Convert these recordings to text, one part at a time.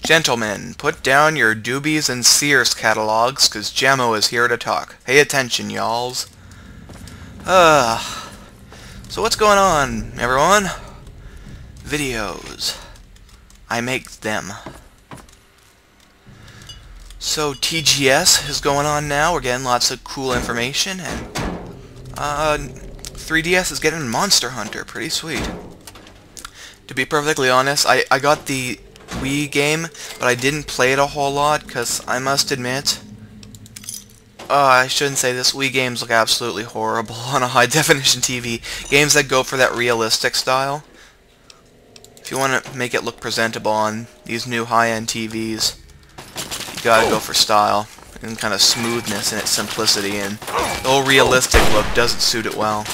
Gentlemen, put down your Doobies and Sears catalogs, 'cause Jammo is here to talk. Pay attention, y'alls. So what's going on, everyone? Videos. I make them. So TGS is going on now. We're getting lots of cool information, and 3DS is getting Monster Hunter. Pretty sweet. To be perfectly honest, I got the Wii game, but I didn't play it a whole lot, because I must admit, I shouldn't say this, Wii games look absolutely horrible on a high-definition TV. Games that go for that realistic style. If you want to make it look presentable on these new high-end TVs, you gotta go for style and kind of smoothness and its simplicity, and the whole realistic look doesn't suit it well.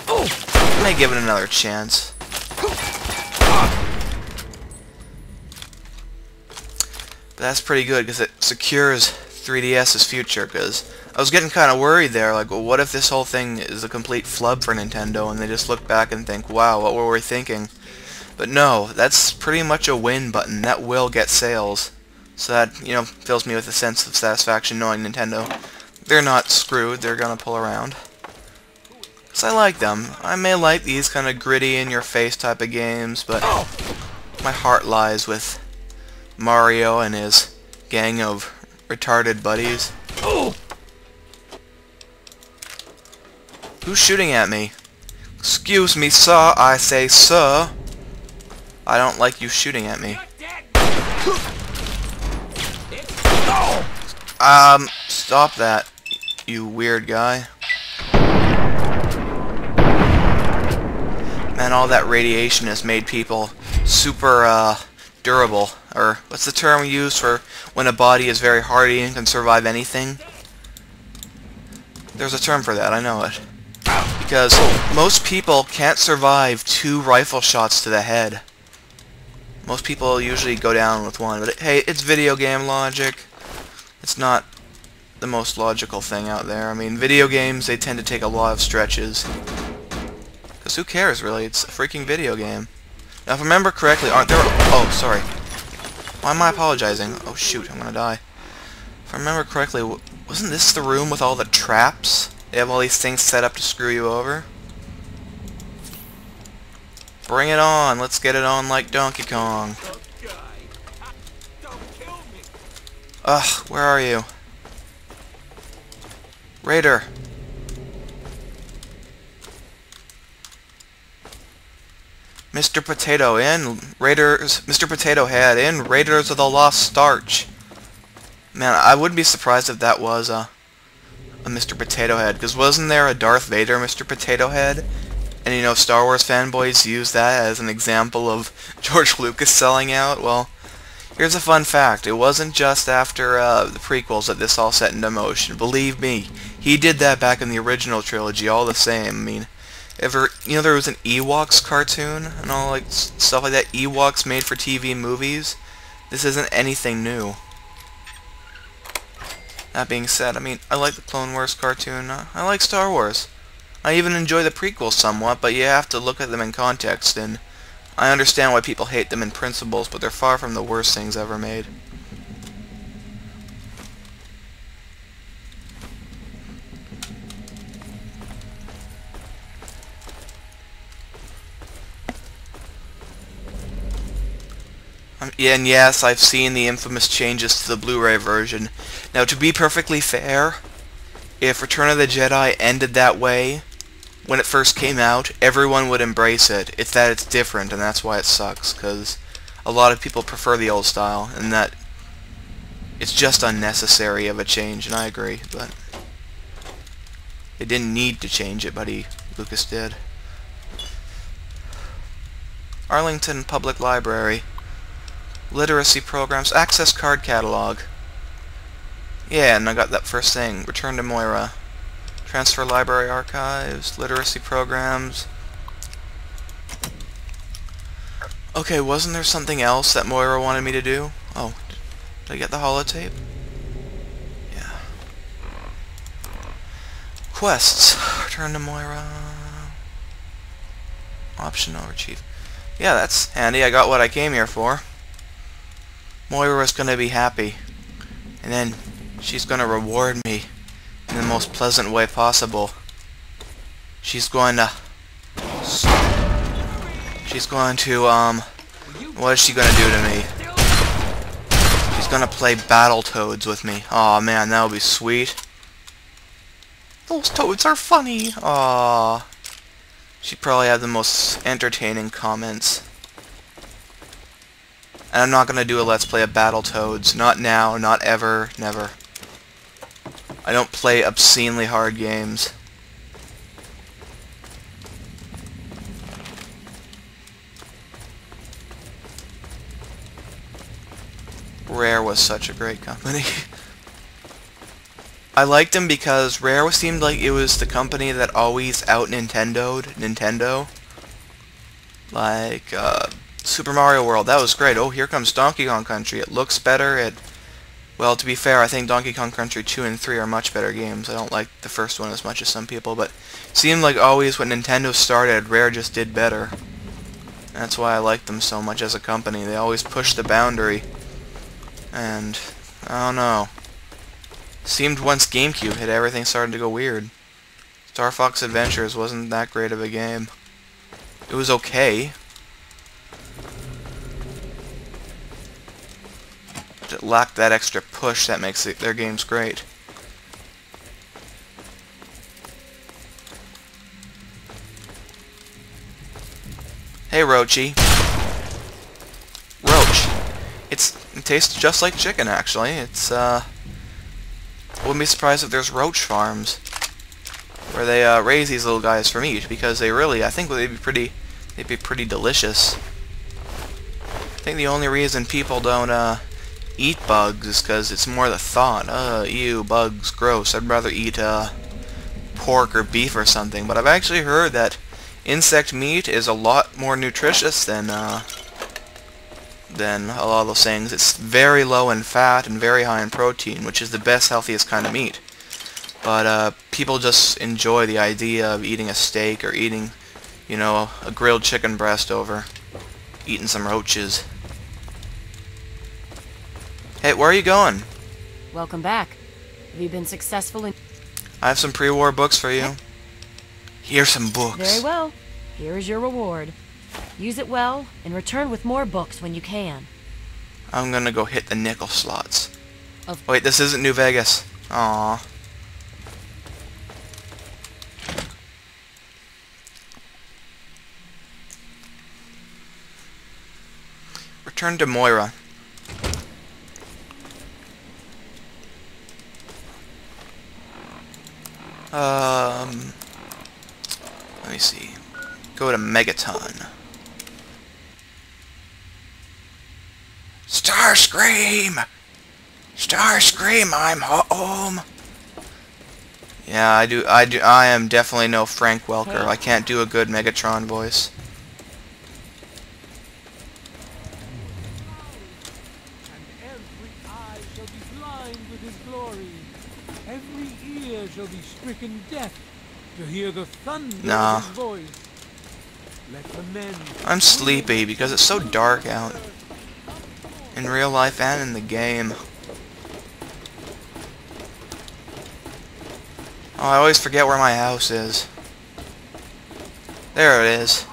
I may give it another chance. But that's pretty good, because it secures 3DS's future, because I was getting kind of worried there, like, well, what if this whole thing is a complete flub for Nintendo, and they just look back and think, wow, what were we thinking? But no, that's pretty much a win button. That will get sales. So that, you know, fills me with a sense of satisfaction knowing Nintendo, they're not screwed, they're gonna pull around. Because I like them. I may like these kind of gritty, in-your-face type of games, but my heart lies with Mario and his gang of retarded buddies. Who's shooting at me? Excuse me, sir. I say, sir. I don't like you shooting at me. Stop that, you weird guy. Man, all that radiation has made people super, durable. Or, what's the term we use for when a body is very hardy and can survive anything? There's a term for that, I know it. Because most people can't survive 2 rifle shots to the head. Most people usually go down with 1, but hey, it's video game logic. It's not the most logical thing out there. I mean, video games, they tend to take a lot of stretches. Because who cares, really? It's a freaking video game. Now, if I remember correctly, aren't there... Oh, sorry. Why am I apologizing? Oh, shoot, I'm gonna die. If I remember correctly, wasn't this the room with all the traps? They have all these things set up to screw you over? Bring it on! Let's get it on like Donkey Kong. Ugh, where are you? Raider! Mr. Potato in, Raiders, Mr. Potato Head in, Raiders of the Lost Starch. Man, I wouldn't be surprised if that was a Mr. Potato Head, because wasn't there a Darth Vader Mr. Potato Head? And you know, Star Wars fanboys use that as an example of George Lucas selling out. Well, here's a fun fact. It wasn't just after the prequels that this all set into motion. Believe me, he did that back in the original trilogy all the same. I mean, you know, there was an Ewoks cartoon and all like stuff like that. Ewoks made for TV movies. This isn't anything new. That being said, I mean, I like the Clone Wars cartoon. I like Star Wars. I even enjoy the prequels somewhat, but you have to look at them in context, and I understand why people hate them in principles, but they're far from the worst things ever made. Yeah, and yes, I've seen the infamous changes to the Blu-ray version. Now, to be perfectly fair, if Return of the Jedi ended that way, when it first came out, everyone would embrace it. It's that it's different, and that's why it sucks, because a lot of people prefer the old style, and that it's just unnecessary of a change, and I agree, but they didn't need to change it, but Lucas did. Arlington Public Library. Literacy programs, access card catalog. Yeah, and I got that first thing. Return to Moira. Transfer library archives, literacy programs. Okay, wasn't there something else that Moira wanted me to do? Oh, did I get the holotape? Yeah. Quests. Return to Moira. Optional or chief. Yeah, that's handy. I got what I came here for. Moira's gonna be happy. And then she's gonna reward me in the most pleasant way possible. She's going to... what is she gonna do to me? She's gonna play Battletoads with me. Aw, man, that would be sweet. Those toads are funny. Aw. She'd probably have the most entertaining comments. And I'm not gonna do a Let's Play of Battletoads. Not now, not ever, never. I don't play obscenely hard games. Rare was such a great company. I liked them because Rare seemed like it was the company that always out-Nintendo'd Nintendo. Like, Super Mario World, that was great. Oh, here comes Donkey Kong Country. It looks better. Well, to be fair, I think Donkey Kong Country 2 and 3 are much better games. I don't like the first one as much as some people, but it seemed like always when Nintendo started, Rare just did better. That's why I like them so much as a company. They always push the boundary. And, I don't know. Seemed once GameCube hit, everything started to go weird. Star Fox Adventures wasn't that great of a game. It was okay. But it lacked that extra push that makes their games great. Hey, Roachy. Roach. It tastes just like chicken, actually. I wouldn't be surprised if there's roach farms where they raise these little guys for meat, because they really, I think they'd be pretty delicious. I think the only reason people don't eat bugs is because it's more the thought, ew, bugs, gross. I'd rather eat pork or beef or something. But I've actually heard that insect meat is a lot more nutritious than a lot of those things. It's very low in fat and very high in protein, which is the best, healthiest kind of meat. But people just enjoy the idea of eating a steak or eating, you know, a grilled chicken breast over eating some roaches. Hey, where are you going? Welcome back. Have you been successful in... I have some pre-war books for you. Here's some books. Very well. Here is your reward. Use it well, and return with more books when you can. I'm gonna go hit the nickel slots. Wait, this isn't New Vegas. Aww. Return to Moira. Let me see. Go to Megaton. Starscream! Starscream, I'm home! Yeah, I am definitely no Frank Welker. I can't do a good Megatron voice. And every eye shall be blind with his glory. Every ear shall be stricken deaf to hear the thunder of his voice. Let the men... I'm sleepy because it's so dark out. In real life and in the game. Oh, I always forget where my house is. There it is.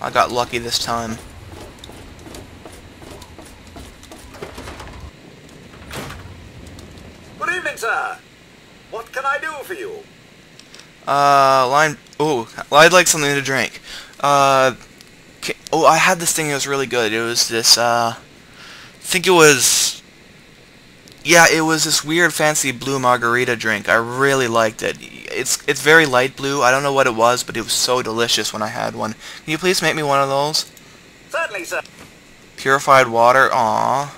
I got lucky this time. Good evening, sir. What can I do for you? Ooh, I'd like something to drink. Oh, I had this thing that was really good. It was this, I think it was... Yeah, it was this weird fancy blue margarita drink. I really liked it. It's very light blue. I don't know what it was, but it was so delicious when I had one. Can you please make me one of those? Certainly, sir. Purified water, aww.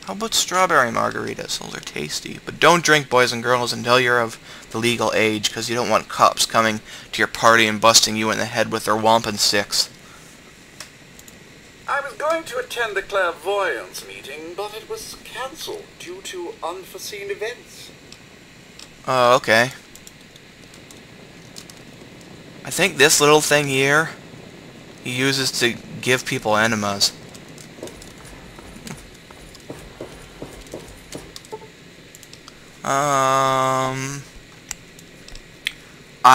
How about strawberry margaritas? Those are tasty. But don't drink, boys and girls, until you're of the legal age, because you don't want cops coming to your party and busting you in the head with their wampum sticks. I was going to attend the clairvoyance meeting, but it was cancelled due to unforeseen events. Oh, okay. I think this little thing here, he uses to give people enemas. I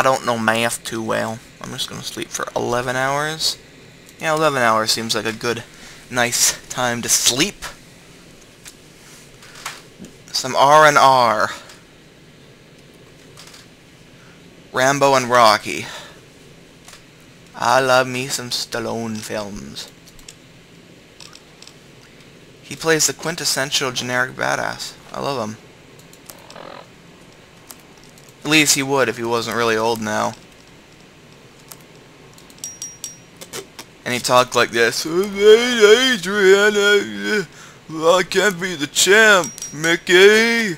don't know math too well. I'm just gonna sleep for 11 hours. Yeah, 11 hours seems like a good, nice time to sleep. Some R&R. Rambo and Rocky. I love me some Stallone films. He plays the quintessential generic badass. I love him. At least he would if he wasn't really old now. And he talked like this. Adrian, I can't be the champ, Mickey.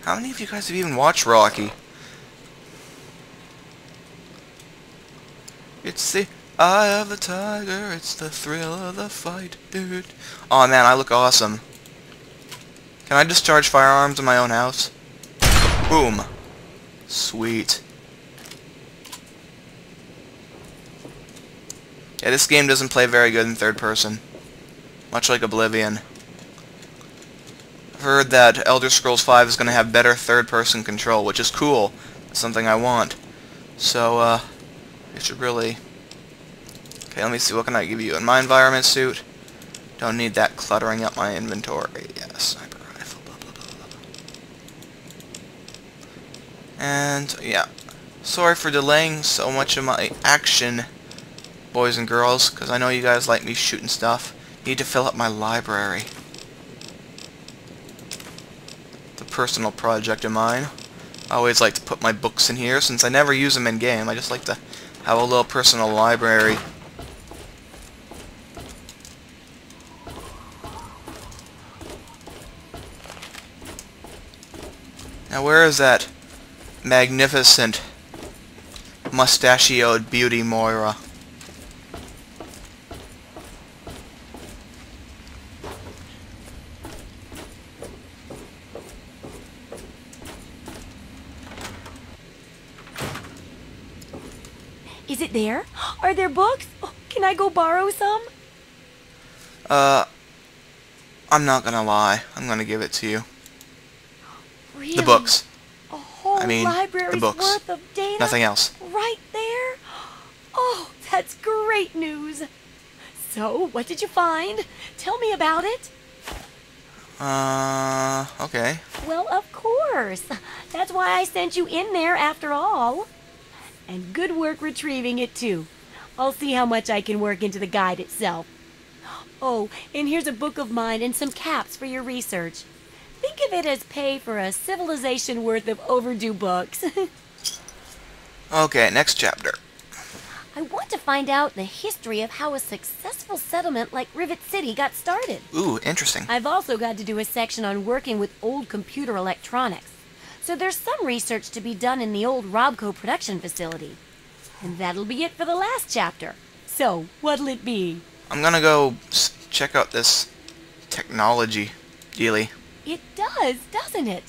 How many of you guys have even watched Rocky? It's the eye of the tiger, it's the thrill of the fight, dude. Oh man, I look awesome. Can I discharge firearms in my own house? Boom. Sweet. Yeah, this game doesn't play very good in third person. Much like Oblivion. I've heard that Elder Scrolls V is going to have better third-person control, which is cool. It's something I want. So, it should really... Okay, let me see, what can I give you? In my environment suit? Don't need that cluttering up my inventory. Yeah, sniper rifle, blah, blah, blah, blah. And, yeah. Sorry for delaying so much of my action, boys and girls, because I know you guys like me shooting stuff. Need to fill up my library. It's a personal project of mine. I always like to put my books in here, since I never use them in-game. I just like to have a little personal library. Now where is that magnificent mustachioed beauty Moira? Is it there? Are there books? Oh, can I go borrow some? I'm not gonna lie. I'm gonna give it to you. Really? The books. A whole I mean, library's the books. worth of data? Nothing else. Right there? Oh, that's great news. So, what did you find? Tell me about it. Okay. Well, of course. That's why I sent you in there after all. And good work retrieving it, too. I'll see how much I can work into the guide itself. Oh, and here's a book of mine and some caps for your research. Think of it as pay for a civilization worth of overdue books. Okay, next chapter. I want to find out the history of how a successful settlement like Rivet City got started. Ooh, interesting. I've also got to do a section on working with old computer electronics. So there's some research to be done in the old Robco production facility. And that'll be it for the last chapter. So, what'll it be? I'm gonna go check out this technology dealie. It does, doesn't it?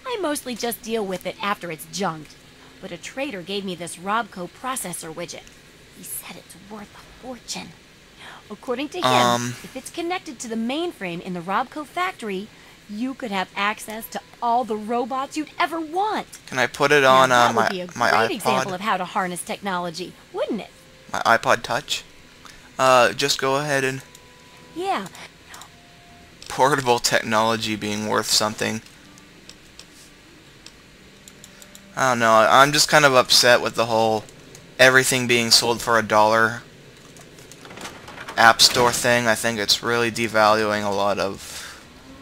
I mostly just deal with it after it's junked. But a trader gave me this Robco processor widget. He said it's worth a fortune. According to him, if it's connected to the mainframe in the Robco factory, you could have access to all the robots you'd ever want. Can I put it on that my would be a my great iPod? example of how to harness technology, wouldn't it? My iPod Touch? Just go ahead and... Yeah. Portable technology being worth something. I don't know, I'm just kind of upset with the whole everything being sold for $1 App Store thing. I think it's really devaluing a lot of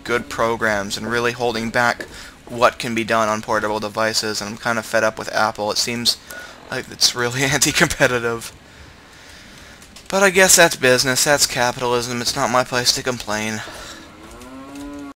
good programs and really holding back what can be done on portable devices, and I'm kind of fed up with Apple. It seems like it's really anti-competitive. But I guess that's business, that's capitalism, it's not my place to complain.